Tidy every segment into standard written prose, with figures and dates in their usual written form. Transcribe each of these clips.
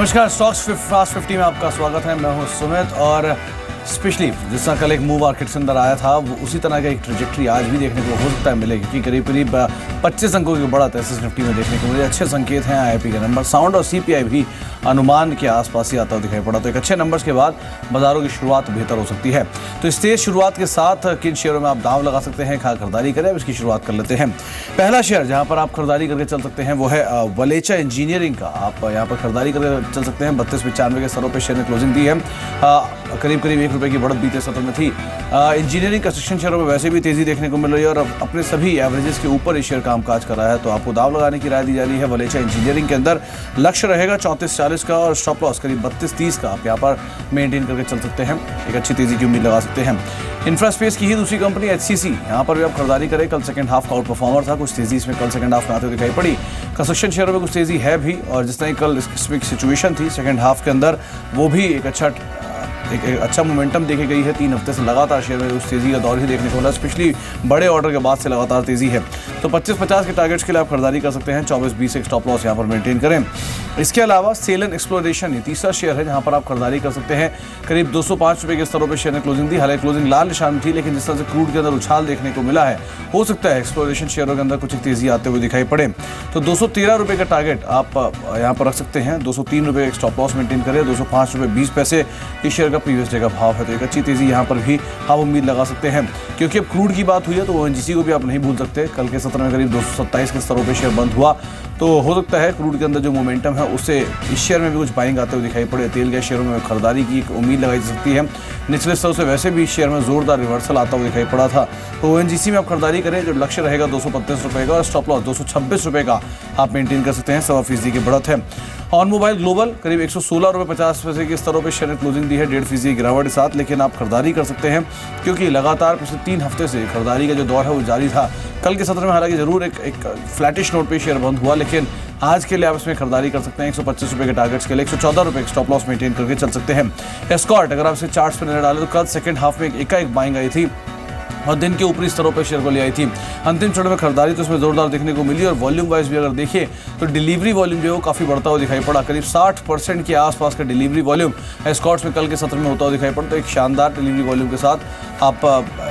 नमस्कार, stocks fast 50 में आपका स्वागत है। मैं हूं सुमित और स्पेशली जिस तरह कल एक मूव मार्केट से अंदर आया था वो उसी तरह का एक ट्रेजेक्ट्री आज भी देखने को हो सकता है मिलेगी, क्योंकि करीब करीब 25 अंकों की बढ़त एसएस निफ्टी में देखने को मिले। अच्छे संकेत हैं आईआईपी के नंबर, साउंड और सीपीआई भी अनुमान के आसपास ही आता हुआ दिखाई पड़ा। तो एक अच्छे नंबर्स के बाद बाजारों की शुरुआत बेहतर हो सकती है। तो इस तेज शुरुआत के साथ किन शेयरों में आप दाव लगा सकते हैं, कहाँ खरीदारी करें, इसकी शुरुआत कर लेते हैं। पहला शेयर जहाँ पर आप खरीदारी करके चल सकते हैं वो है वलेचा इंजीनियरिंग का। आप यहाँ पर खरीदारी करके चल सकते हैं। 32.95 के स्तरों पर शेयर ने क्लोजिंग दी है। करीब करीब ₹1 की बढ़त बीते सत्र में थी। इंजीनियरिंग कंस्ट्रक्शन शेयरों में वैसे भी तेजी देखने को मिल रही है और अपने सभी एवरेजेस के ऊपर ये शेयर कामकाज कर रहा है। तो आपको दाव लगाने की राय दी जा रही है। वलेचा इंजीनियरिंग के अंदर लक्ष्य रहेगा 3440 का और स्टॉप लॉस करीब 3230 का आप यहाँ पर मेंटेन करके चल सकते हैं। एक अच्छी तेजी की उम्मीद लगा सकते हैं। इंफ्रास्पेस की ही दूसरी कंपनी एचसीसी, यहाँ पर भी आप खरीदारी करें। कल सेकंड हाफ का आउट परफॉर्मर था, कुछ तेजी इसमें कल सेकंड हाफ में आते हुए दिखाई पड़ी। कंस्ट्रक्शन शेयरों में कुछ तेजी है भी, और जिस तरह कल इसमें सिचुएशन थी सेकंड हाफ के अंदर, वो भी एक अच्छा मोमेंटम देखी गई है। 3 हफ्ते से लगातार शेयर में उस तेजी का दौर ही देखने को मिला, स्पेशली बड़े ऑर्डर के बाद से लगातार तेजी है। तो 25-50 के टारगेट्स के लिए आप खरीदारी कर सकते हैं। 24-20 एक स्टॉप लॉस यहाँ पर मेंटेन करें। इसके अलावा सेलन एक्सप्लोरेशन ये तीसरा शेयर है जहाँ पर आप खरीदारी कर सकते हैं। करीब ₹205 के स्तरों पर शेयर ने क्लोजिंग दी। हालांकि क्लोजिंग लाल निशान में थी, लेकिन जिस तरह से क्रूड के अंदर उछाल देखने को मिला है, हो सकता है एक्सप्लोरेशन शेयरों के अंदर कुछ तेजी आते हुए दिखाई पड़े। तो ₹213 का टारगेट आप यहाँ पर रख सकते हैं। ₹203 एक स्टॉप लॉस मेंटेन करें। ₹205.20 इस शेयर का प्रीवियस डे का भाव है। तो एक अच्छी तेजी यहाँ पर भी आप उम्मीद लगा सकते हैं। क्योंकि अब क्रूड की बात हुई है तो ओएनजीसी को भी आप नहीं भूल सकते। कल के सत्र में करीब 227 के स्तरों पर शेयर बंद हुआ। तो हो सकता है क्रूड के अंदर जो मोमेंटम है उससे इस शेयर में भी कुछ बाइंग आते हुए दिखाई पड़े। तेल गैस शेयरों में खरीदारी की एक उम्मीद लगाई जा सकती है। निचले स्तर से वैसे भी इस शेयर में जोरदार रिवर्सल आता हुआ दिखाई पड़ा था। तो ओएनजीसी में आप खरीदारी करें। जो लक्ष्य रहेगा ₹235 का और स्टॉप लॉस ₹226 का आप मेंटेन कर सकते हैं। 1.25% की बढ़त है। ऑन मोबाइल ग्लोबल करीब ₹116.50 के स्तरों पर शेयर ने क्लोजिंग दी है। 1.5% की गिरावट के साथ, लेकिन आप खरीदारी कर सकते हैं क्योंकि लगातार पिछले 3 हफ्ते से खरीदारी का जो दौर है वो जारी था। कल के सत्र में हालांकि जरूर एक फ्लैटिश नोट पे शेयर बंद हुआ, लेकिन आज के लिए आप इसमें खरीदारी कर सकते हैं। ₹125 के टारगेट्स के लिए ₹114 स्टॉप लॉस मेंटेन करके चल सकते हैं। एस्कॉर्ट अगर आप इसे चार्ट्स पर नजर डालें तो कल सेकंड हाफ में एकाएक बाइंग आई थी और दिन के ऊपरी स्तरों पर शेयर को ले आई थी। अंतिम चरण में खरीदारी तो इसमें जोरदार देखने को मिली और वॉल्यूम वाइज भी अगर देखें तो डिलीवरी वॉल्यूम जो है वो काफ़ी बढ़ता हुआ दिखाई पड़ा। करीब 60% के आसपास का डिलीवरी वॉल्यूम एस्कॉर्ट्स में कल के सत्र में होता हुआ दिखाई पड़ा। तो एक शानदार डिलीवरी वॉल्यूम के साथ आप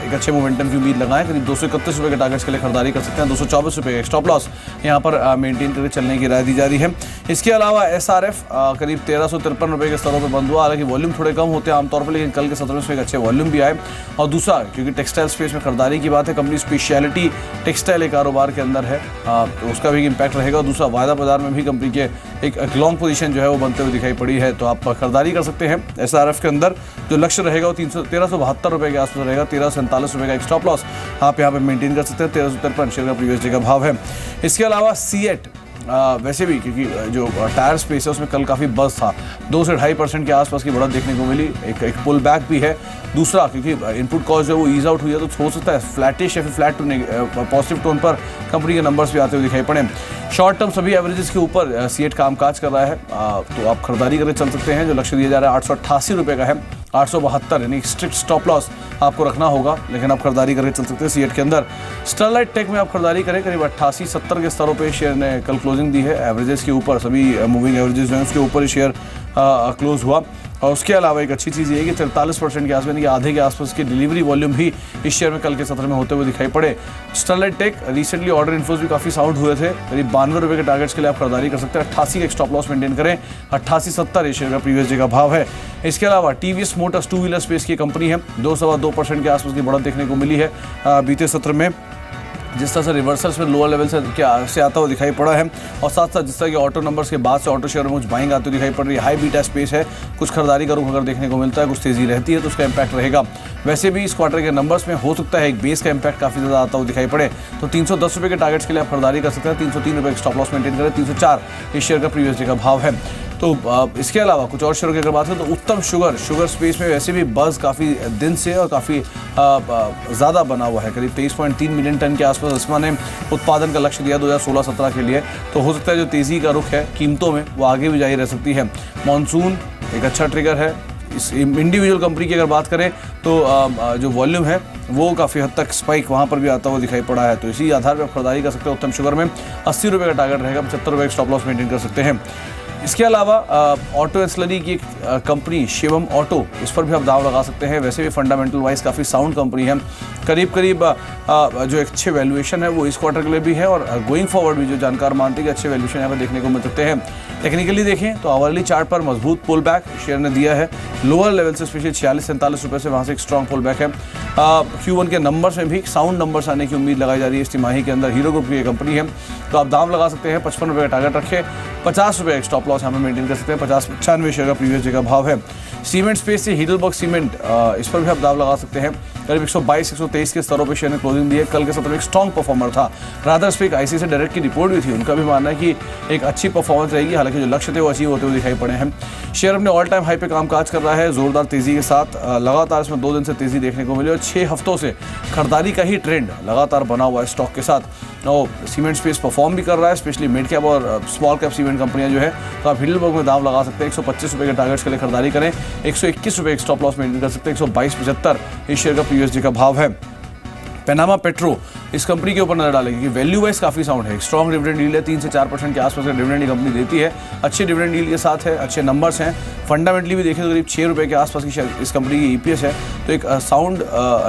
एक अच्छे मोमेंटम की उम्मीद लगाएं। करीब ₹231 के टारगेट्स के लिए खरीदारी कर सकते हैं। ₹224 का स्टॉप लॉस यहाँ पर मेंटेन करके चलने की राय दी जा रही है। इसके अलावा एसआरएफ करीब ₹1353 के स्तरों पर बंद हुआ। हालांकि वॉल्यूम थोड़े कम होते हैं आमतौर पर, लेकिन कल के सत्र में एक अच्छे वॉल्यूम भी आए। और दूसरा, क्योंकि टेक्सटाइल स्पेस में खरीदारी की बात है, कंपनी स्पेशलिटी टेक्सटाइल एक कारोबार के अंदर है, तो उसका भी इम्पैक्ट रहेगा। दूसरा, वायदा बाजार में भी कंपनी के एक लॉन्ग पोजीशन जो है वो बनते हुए दिखाई पड़ी है। तो आप खरीदारी कर सकते हैं। एसआरएफ के अंदर जो लक्ष्य रहेगा वो ₹1372 के आसपास रहेगा। ₹1347 का एक स्टॉप लॉस आप यहाँ पे मेंटेन कर सकते हैं। 1353 शेयर का प्रीवियस डे का भाव है। इसके अलावा सीएट वैसे भी क्योंकि जो टायर स्पेस है उसमें कल काफ़ी बज़ था, 2 से 2.5% के आसपास की बढ़त देखने को मिली। एक पुल बैक भी है। दूसरा, क्योंकि इनपुट कॉस्ट जो है वो ईज आउट हुई है, तो हो सकता है फ्लैटिश या फिर फ्लैट टू पॉजिटिव टोन पर कंपनी के नंबर्स भी आते हुए दिखाई पड़े। शॉर्ट टर्म सभी एवरेजेस के ऊपर सीएट कामकाज कर रहा है, तो आप खरीदारी करके चल सकते हैं। जो लक्ष्य दिया जा रहा है ₹888 का है। 872 यानी स्ट्रिक्ट स्टॉप लॉस आपको रखना होगा, लेकिन आप खरीदारी करके चल सकते हैं सीएट के अंदर। स्टरलाइट टेक में आप खरीदारी करें। करीब 88-70 के स्तरों पे शेयर ने कल क्लोजिंग दी है। एवरेजेस के ऊपर, सभी मूविंग एवरेजेस जो हैं उसके ऊपर ही शेयर क्लोज हुआ। और उसके अलावा एक अच्छी चीज़ ये है कि 43% के आसपास यानी कि आधे के आसपास की डिलीवरी वॉल्यूम भी इस शेयर में कल के सत्र में होते हुए दिखाई पड़े। Sterlite Tech recently order inflows भी काफ़ी साउंड हुए थे। करीब ₹92 के टारगेट्स के लिए आप खरीदारी कर सकते हैं। 88 का स्टॉप लॉस मेंटेन करें। 88-70 इस शेयर का प्रीवियस डे का भाव है। इसके अलावा टीवीएस मोटर्स 2 व्हीलर स्पेस की कंपनी है। 2-2.25% के आसपास की बढ़त देखने को मिली है बीते सत्र में। जिस तरह से रिवर्सल्स में लोअर लेवल से आता हुआ दिखाई पड़ा है, और साथ साथ जिस तरह के ऑटो नंबर्स के बाद से ऑटो शेयर में कुछ बाइंग आती हुई दिखाई पड़ रही है। हाई बीटा स्पेस है, कुछ खरीदारी का रुख अगर देखने को मिलता है, कुछ तेजी रहती है तो उसका इम्पैक्ट रहेगा। वैसे भी इस क्वार्टर के नंबर्स में हो सकता है एक बेस का इम्पैक्ट काफ़ी ज़्यादा आता हुआ दिखाई पड़े। तो ₹310 के टारगेट्स के लिए आप खरीदारी कर सकते हैं। ₹303 का स्टॉप लॉस मेंटेन करें। 304 इस शेयर का प्रीवियस डे का भाव है। तो इसके अलावा कुछ और शेयरों की अगर बात करें तो उत्तम शुगर स्पेस में वैसे भी बज़ काफ़ी दिन से और काफ़ी ज़्यादा बना हुआ है। करीब 23.3 मिलियन टन के आसपास इसमा ने उत्पादन का लक्ष्य दिया 2016-17 के लिए। तो हो सकता है जो तेज़ी का रुख है कीमतों में वो आगे भी जारी रह सकती है। मॉनसून एक अच्छा ट्रिगर है। इस इंडिविजुअल कंपनी की अगर बात करें तो जो वॉल्यूम है वो काफ़ी हद तक स्पाइक वहाँ पर भी आता हुआ दिखाई पड़ा है। तो इसी आधार पर आप खरीदारी कर सकते हैं। उत्तम शुगर में ₹80 का टारगेट रहेगा। ₹75 का स्टॉप लॉस मेंटेन कर सकते हैं। इसके अलावा ऑटो एंसिलरी की एक कंपनी शिवम ऑटो, इस पर भी आप दाव लगा सकते हैं। वैसे भी फंडामेंटल वाइज काफ़ी साउंड कंपनी है, करीब करीब जो एक अच्छे वैल्यूएशन है वो इस क्वार्टर के लिए भी है और गोइंग फॉरवर्ड भी जो जानकार मानते हैं कि अच्छे वैल्यूएशन यहाँ पर देखने को मिल सकते हैं। टेक्निकली देखें तो आवरली चार्ट पर मजबूत पुल बैक शेयर ने दिया है, लोअर लेवल से स्पेशली 46-47 रुपये से वहाँ से एक स्ट्रॉन्ग पुल बैक है। Q1 के नंबर्स में भी साउंड नंबर्स आने की उम्मीद लगाई जा रही है इस तिमाही के अंदर। हीरो ग्रुप की कंपनी है तो आप दाम लगा सकते हैं। 55 रुपये का टारगेट रखें, 50 रुपये एक स्टॉप लॉस यहाँ पर मेंटेन कर सकते हैं। 50-95 शेयर का प्रीवियस डे का भाव है। सीमेंट स्पेस से हीडलबर्ग सीमेंट, इस पर भी आप दाव लगा सकते हैं। करीब 122-123 के स्तरों पर शेयर ने क्लोजिंग दी है। कल के सत्र में एक स्ट्रॉन्ग परफॉर्मर था, रादर इस पर एक ICICI डायरेक्ट की रिपोर्ट भी थी, उनका भी मानना है कि एक अच्छी परफॉर्मेंस रहेगी। हालांकि जो लक्ष्य थे वो अचीव होते हुए दिखाई पड़े हैं। शेयर अपने ऑल टाइम हाई पे कामकाज कर रहा है जोरदार तेजी के साथ। लगातार इसमें 2 दिन से तेजी देखने को मिली और 6 हफ्तों से खरीदारी का ही ट्रेंड लगातार बना हुआ है स्टॉक के साथ। और सीमेंट स्पेस परफॉर्म भी कर रहा है, स्पेशली मिड कैप और स्मॉल कैप सीमेंट कंपनियां जो है, तो आप हीडलबर्ग में दाम लगा सकते हैं। 125 रुपये के टारगेट्स के लिए खरीदारी करें, 121 रुपये एक स्टॉप लॉस मेंटेन कर सकते हैं। 122.75 इस शेयर का प्रीवियस डे का भाव है। पनामा पेट्रो, इस कंपनी के ऊपर नजर डालेगी कि वैल्यू वाइज काफ़ी साउंड है, स्ट्रॉन्ग डिविडेंड यील्ड है, 3 से 4% के आसपास का डिविडेंड ये कंपनी देती है। अच्छे डिविडेंड यील्ड के साथ है, अच्छे नंबर्स हैं। फंडामेंटली भी देखें तो करीब 6 रुपये के आसपास की इस कंपनी की EPS है, तो एक साउंड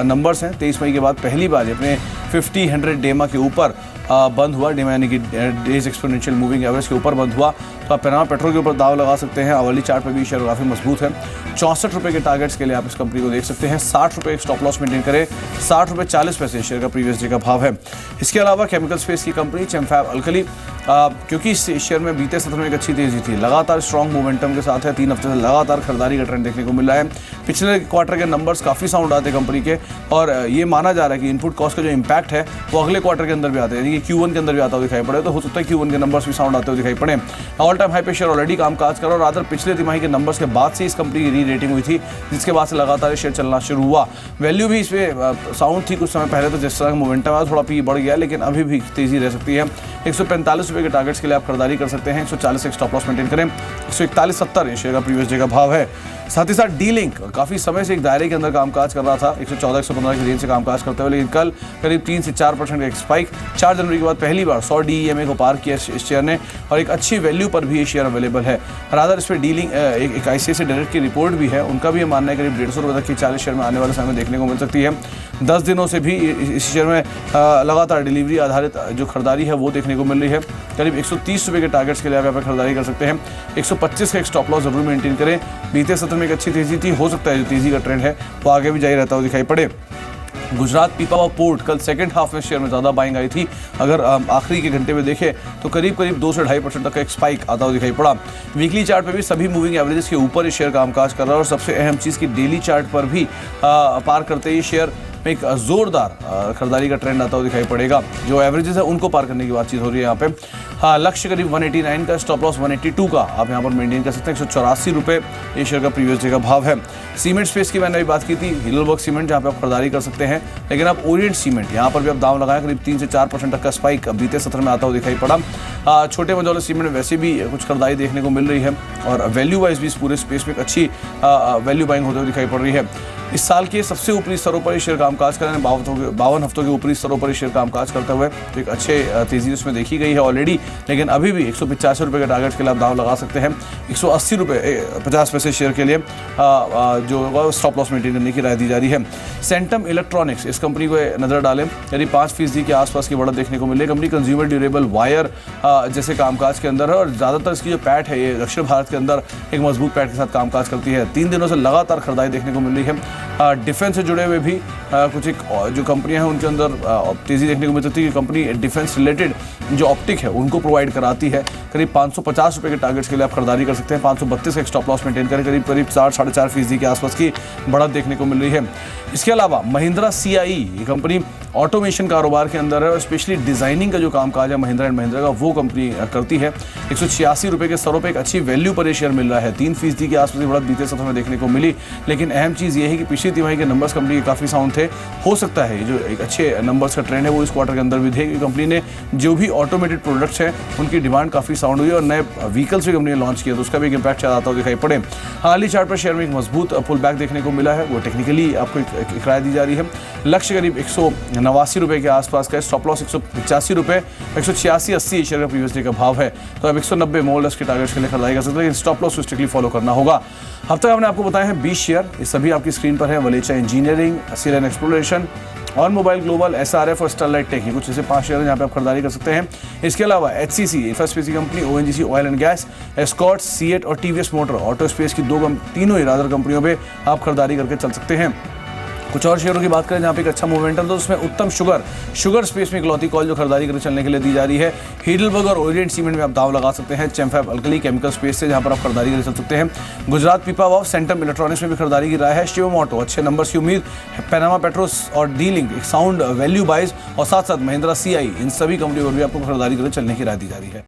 नंबर्स हैं। 23 मई के बाद पहली बार अपने 50-100 डेमा के ऊपर बंद हुआ, डेमा यानी कि डेज एक्सपोनेंशियल मूविंग एवरेज के ऊपर बंद हुआ, तो आप पनामा पेट्रोल के ऊपर दाव लगा सकते हैं। आवली चार्ट पर भी शेयर काफ़ी मजबूत है। 64 रुपये के टारगेट्स के लिए आप इस कंपनी को देख सकते हैं। 60 रुपये एक स्टॉप लॉस मेंटेन करें, 60 रुपये 40 पैसे शेयर का प्रीवियस डे का भाव है। इसके अलावा केमिकल स्पेस की कंपनी चेमफैब अल्कली, क्योंकि इस शेयर में बीते सत्र में एक अच्छी तेजी थी, लगातार स्ट्रॉन्ग मोमेंटम के साथ है, 3 हफ्ते से लगातार खरीदारी का ट्रेंड देखने को मिल रहा है। पिछले क्वार्टर के नंबर्स काफ़ी साउंड आते हैं कंपनी के और ये माना जा रहा है कि इनपुट कॉस्ट का जो इम्पैक्ट है वो अगले क्वार्टर के अंदर भी आते हैं, यानी कि Q1 के अंदर भी आता हुआ दिखाई पड़े, तो हो सकता है Q1 के नंबर्स भी साउंड आते हुए दिखाई पड़े। ऑल टाइम हाई पे शेयर ऑलरेडी कामकाज कर रहा और रादर पिछले तिमाही के नंबर्स के बाद से इस कंपनी की री रेटिंग हुई थी, जिसके बाद से लगातार शेयर चलना शुरू हुआ। वैल्यू भी इसमें साउंड थी कुछ समय पहले, तो जिस तरह का मोमेंटम आया थोड़ा पी बढ़ गया, लेकिन अभी भी तेजी रह सकती है। 145 रुपये के टारगेट्स के लिए आप खरीदारी कर सकते हैं। 140 एक स्टॉप लॉस मेंटेन करें, 141.70 शेयर का प्रीवियस डे का भाव है। साथ ही साथ डी लिंक काफ़ी समय से एक दायरे के अंदर कामकाज कर रहा था, 114-115 की रेंज से कामकाज करते हुए, लेकिन कल करीब 3 से 4% का एक स्पाइक, 4 जनवरी के बाद पहली बार 100 DEMA को पार किया इस शेयर ने और एक अच्छी वैल्यू पर भी ये शेयर अवेलेबल है। रादर इस पर डी लिंक एक ICICI डायरेक्ट की रिपोर्ट भी है, उनका भी ये मानना है करीब 150 रुपये तक की 40 शेयर में आने वाले समय में देखने को मिल सकती है। 10 दिनों से भी इस शेयर में लगातार डिलीवरी आधारित जो खरीदारी है वो देखने को मिल रही है। करीब 130 रुपये के टारगेट्स के लिए आप यहाँ पर खरीदारी कर सकते हैं। 125 का एक स्टॉप लॉस जरूर मेंटेन करें। बीते सत्र में एक अच्छी तेजी थी, हो सकता है जो तेजी का ट्रेंड है वो आगे भी जारी रहता हुआ दिखाई पड़े। गुजरात पीपावाव पोर्ट, कल सेकंड हाफ में शेयर में ज़्यादा बाइंग आई थी। अगर आखिरी के घंटे में देखें तो करीब 2 से 2.5% तक का एक स्पाइक आता हुआ दिखाई पड़ा। वीकली चार्ट पे भी सभी मूविंग एवरेजेस के ऊपर ये शेयर कामकाज कर रहा है और सबसे अहम चीज़ की डेली चार्ट पर भी पार करते ही शेयर में एक जोरदार खरीदारी का ट्रेंड आता हुआ दिखाई पड़ेगा। जो एवरेजेस है उनको पार करने की बातचीत हो रही है यहाँ पे। हाँ, लक्ष्य करीब 189 का, स्टॉप लॉस 182 का आप यहाँ पर मेंटेन कर सकते हैं। 184 रुपये ये शेयर का प्रीवियस डे का भाव है। सीमेंट स्पेस की मैंने अभी बात की थी, हीडलबर्ग सीमेंट जहाँ पे आप खरीदारी कर सकते हैं, लेकिन आप ओरिएंट सीमेंट यहाँ पर भी आप दाम लगाएं, करीब 3 से 4% तक का स्पाइक बीते सत्र में आता हुआ दिखाई पड़ा। छोटे मझौले सीमेंट में वैसे भी कुछ खरीदारी देखने को मिल रही है और वैल्यू वाइज भी इस पूरे स्पेस में एक अच्छी वैल्यू बाइंग होते हुए दिखाई पड़ रही है। इस साल के सबसे ऊपरी स्तरों पर शेयर कामकाज कर रहे हैं, 52 हफ्तों के ऊपरी स्तरों पर शेयर कामकाज करते हुए, तो एक अच्छे तेजी उसमें देखी गई है ऑलरेडी, लेकिन अभी भी 185 रुपये के टारगेट के लिए आप दाव लगा सकते हैं। 180 रुपये 50 पैसे शेयर के लिए जो स्टॉप लॉस मेंटेन करने की राय दी जा रही है। सेंटम इलेक्ट्रॉनिक्स, इस कंपनी को नजर डालें, यानी 5% के आसपास की बढ़त देखने को मिली। कंपनी कंज्यूमर ड्यूरेबल वायर जैसे कामकाज के अंदर है और ज़्यादातर इसकी जो पैठ है ये दक्षिण भारत के अंदर एक मजबूत पैठ के साथ कामकाज करती है। 3 दिनों से लगातार खरीदारी देखने को मिल रही है। डिफेंस से जुड़े हुए भी कुछ एक जो कंपनियां हैं उनके अंदर तेज़ी देखने को मिल सकती है। कंपनी डिफेंस रिलेटेड जो ऑप्टिक है उनको प्रोवाइड कराती है। करीब 550 रुपये के टारगेट्स के लिए आप खरीदारी कर सकते हैं। 532 का एक स्टॉप लॉस मेंटेन करें, करीब 4-4.5% के आसपास की बढ़त देखने को मिल रही है। इसके अलावा महिंद्रा CIE, ये कंपनी ऑटोमेशन कारोबार के अंदर है और स्पेशली डिज़ाइनिंग का जो कामकाज है महिंद्रा एंड महिंद्रा का वो कंपनी करती है। 186 रुपये के स्तरों पर एक अच्छी वैल्यू पर ये शेयर मिल रहा है। 3% के आसपास की बढ़त बीते सत्र में देखने को मिली, लेकिन अहम चीज़ ये है कि पिछली तिमाही के नंबर्स कंपनी के काफ़ी साउंड थे। हो सकता है जो एक अच्छे नंबर्स का ट्रेंड है वो इस क्वार्टर के अंदर भी थे। कंपनी ने जो भी ऑटोमेटेड प्रोडक्ट्स हैं हैं उनकी डिमांड काफ़ी साउंड हुई और नए व्हीकल्स भी कंपनी ने लॉन्च किया, तो उसका भी एक इंपैक्ट आता हुआ दिखाई पड़े। हाल ही चार्ट पर शेयर में एक मजबूत पुल बैक देखने को मिला है, वो टेक्निकली आपको एक राय दी जा रही है। लक्ष्य करीब 189 रुपये के आसपास का है, स्टॉप लॉस 185 रुपये, 186.80 शेयर का प्रीवियस डे का भाव है, तो अब 190 मोल्डर्स के टारगेट्स के लिए खरीदारी कर सकते हैं, लेकिन स्टॉप लॉस को स्ट्रिक्टली फॉलो करना होगा। अब तक हमने आपको बताया है 20 शेयर, ये सभी आपकी स्क्रीन पर है। वलेचा इंजीनियरिंग, सीरियन Exploration, OnMobile Global, SRF और स्टरलाइट टेक, कुछ ऐसे 5 शेयर हैं जहाँ पे आप खरीदारी कर सकते हैं। इसके अलावा HCC infraspace company, ONGC oil and gas, Escort, CEAT और TVS मोटर ऑटो स्पेस की तीनों ही रादर कंपनियों पे आप खरीदारी करके चल सकते हैं। कुछ और शेयरों की बात करें जहाँ पे एक अच्छा मोमेंटम, तो उसमें उत्तम शुगर स्पेस में इकलौती कॉल जो खरीदारी करके चलने के लिए दी जा रही है। हीडलबर्ग और ओरिएंट सीमेंट में आप दाव लगा सकते हैं। चेमफैब अल्कली केमिकल स्पेस से जहाँ पर आप खरीदारी करके चल सकते हैं। गुजरात पीपावाव, सेंटम इलेक्ट्रॉनिक्स में भी खरीदारी की राय है। शिवम ऑटो अच्छे नंबर्स की उम्मीद, पैनामा पेट्रोस और डीलिंग एक साउंड वैल्यू बाइज, और साथ साथ महिंद्रा CI, इन सभी कंपनियों पर भी आपको खरीदारी करके चलने की राय दी जा रही है।